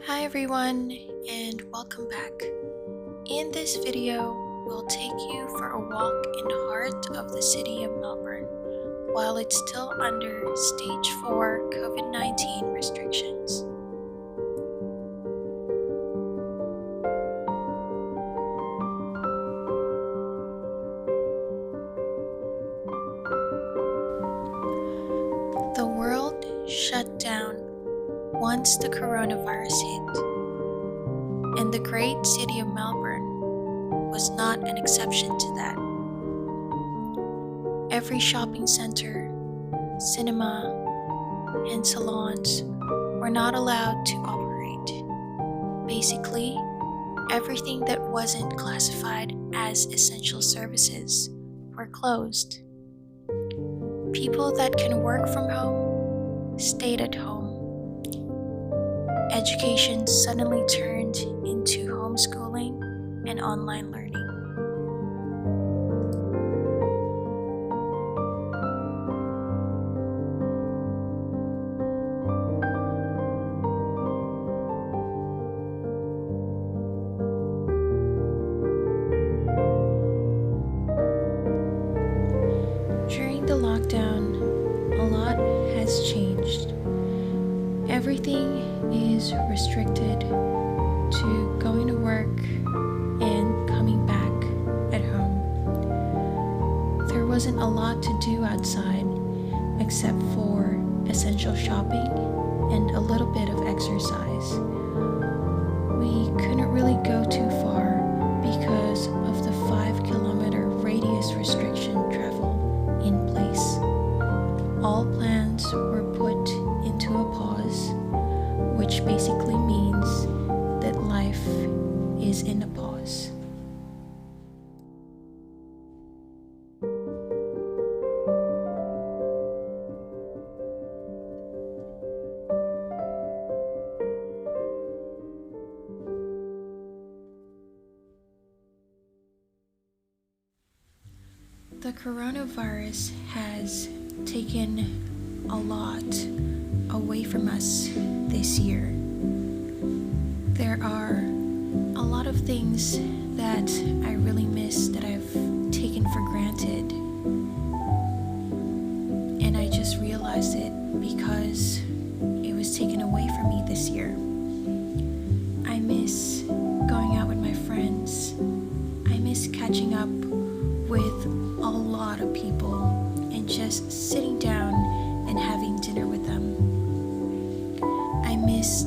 Hi everyone, and welcome back. In this video, we'll take you for a walk in the heart of the city of Melbourne while it's still under stage 4 COVID-19 restrictions. The world shut down once the coronavirus hit, and the great city of Melbourne was not an exception to that. Every shopping center, cinema, and salons were not allowed to operate. Basically, everything that wasn't classified as essential services were closed. People that can work from home stayed at home. Education suddenly turned into homeschooling and online learning. During the lockdown, a lot has changed. Everything is restricted to going to work and coming back at home. There wasn't a lot to do outside except for essential shopping and a little bit of exercise. We couldn't really go too far because of the 5-kilometer radius restriction travel in place. All plans were put into a pause, which basically means that life is in a pause. The coronavirus has taken a lot away from us this year. There are a lot of things that I really miss that I've taken for granted, and I just realized it because it was taken away from me this year. I miss going out with my friends. I miss catching up with a lot of people and just sitting down and having dinner with them. I miss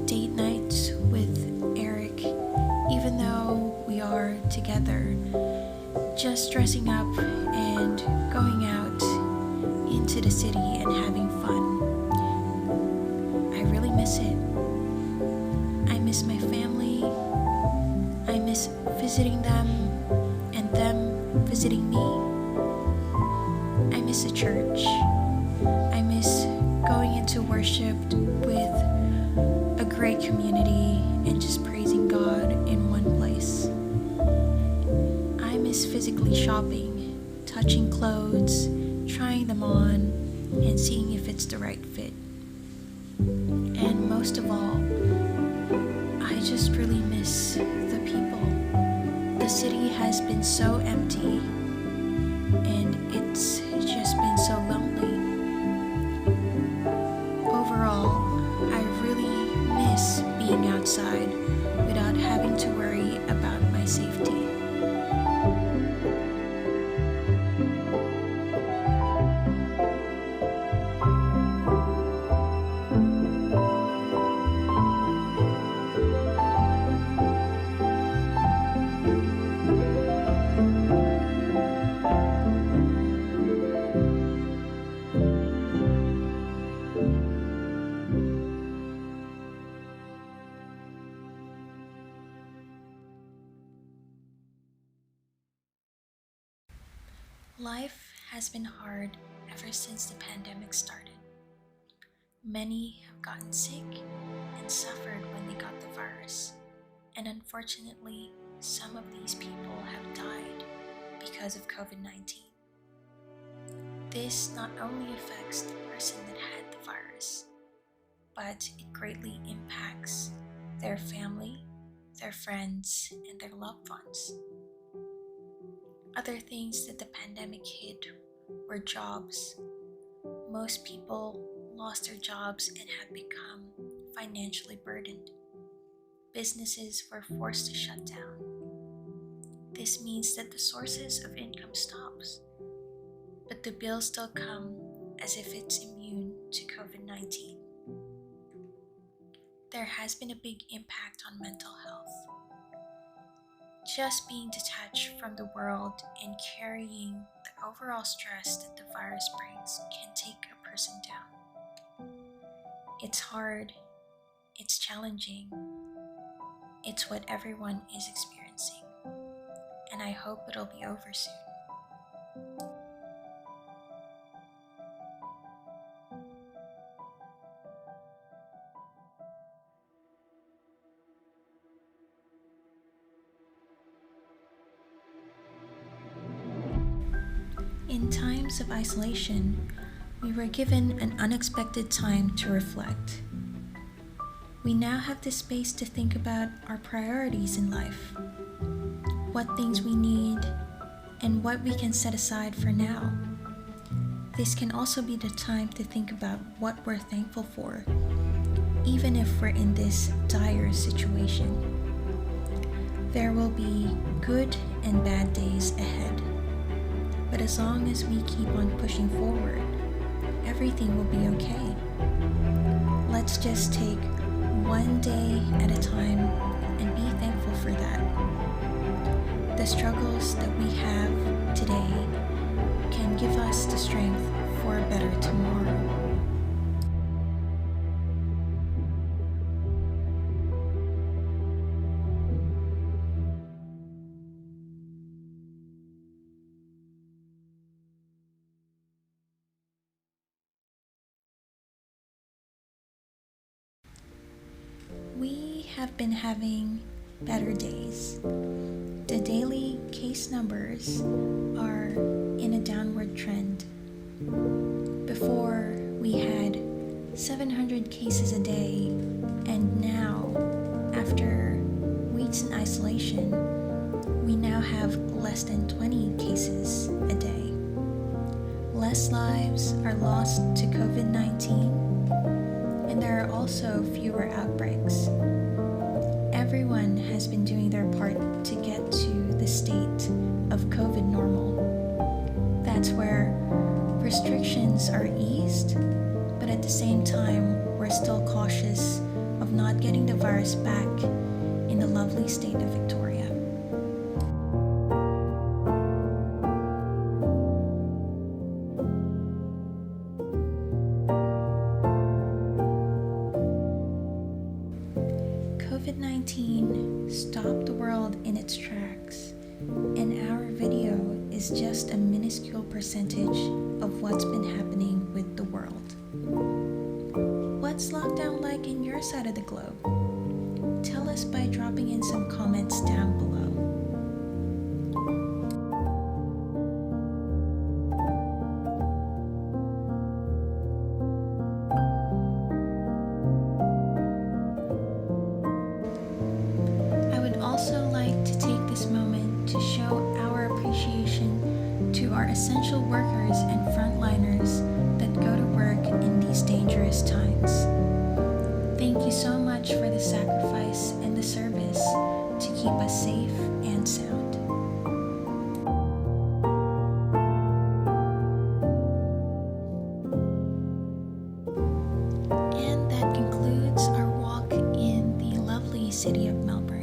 date nights with Eric, even though we are together, just dressing up and going out into the city and having fun. I really miss it. I miss my family. I miss visiting them and them visiting me. I miss the church. I miss going into worship with a great community and just praising God in one place. I miss physically shopping, touching clothes, trying them on, and seeing if it's the right fit. And most of all, I just really miss the people. The city has been so empty, and it's just been so lonely. Overall, I really miss being outside without having to worry about my safety. Life has been hard ever since the pandemic started. Many have gotten sick and suffered when they got the virus, and unfortunately, some of these people have died because of COVID-19. This not only affects the person that had the virus, but it greatly impacts their family, their friends, and their loved ones. Other things that the pandemic hit were jobs. Most people lost their jobs and have become financially burdened. Businesses were forced to shut down. This means that the sources of income stops, but the bills still come as if it's immune to COVID-19. There has been a big impact on mental health. Just being detached from the world and carrying the overall stress that the virus brings can take a person down. It's hard, it's challenging, it's what everyone is experiencing, and I hope it'll be over soon. In times of isolation, we were given an unexpected time to reflect. We now have the space to think about our priorities in life, what things we need, and what we can set aside for now. This can also be the time to think about what we're thankful for, even if we're in this dire situation. There will be good and bad days ahead. But as long as we keep on pushing forward, everything will be okay. Let's just take one day at a time and be thankful for that. The struggles that we have today can give us the strength for a better tomorrow. We have been having better days. The daily case numbers are in a downward trend. Before, we had 700 cases a day, and now, after weeks in isolation, we now have less than 20 cases a day. Less lives are lost to COVID-19, and there are also fewer outbreaks. Everyone has been doing their part to get to the state of COVID normal. That's where restrictions are eased, but at the same time, we're still cautious of not getting the virus back in the lovely state of Victoria. COVID-19 stopped the world in its tracks, and our video is just a minuscule percentage of what's been happening with the world. What's lockdown like in your side of the globe? Tell us by dropping in some comments down below. Also like to take this moment to show our appreciation to our essential workers and frontliners that go to work in these dangerous times. Thank you so much for the sacrifice and the service to keep us safe and sound. And that concludes our walk in the lovely city of Melbourne.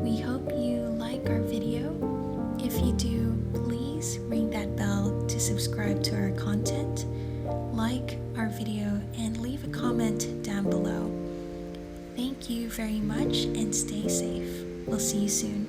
We hope you like our video. If you do, please ring that bell to subscribe to our content, like our video, and leave a comment down below. Thank you very much and stay safe. We'll see you soon.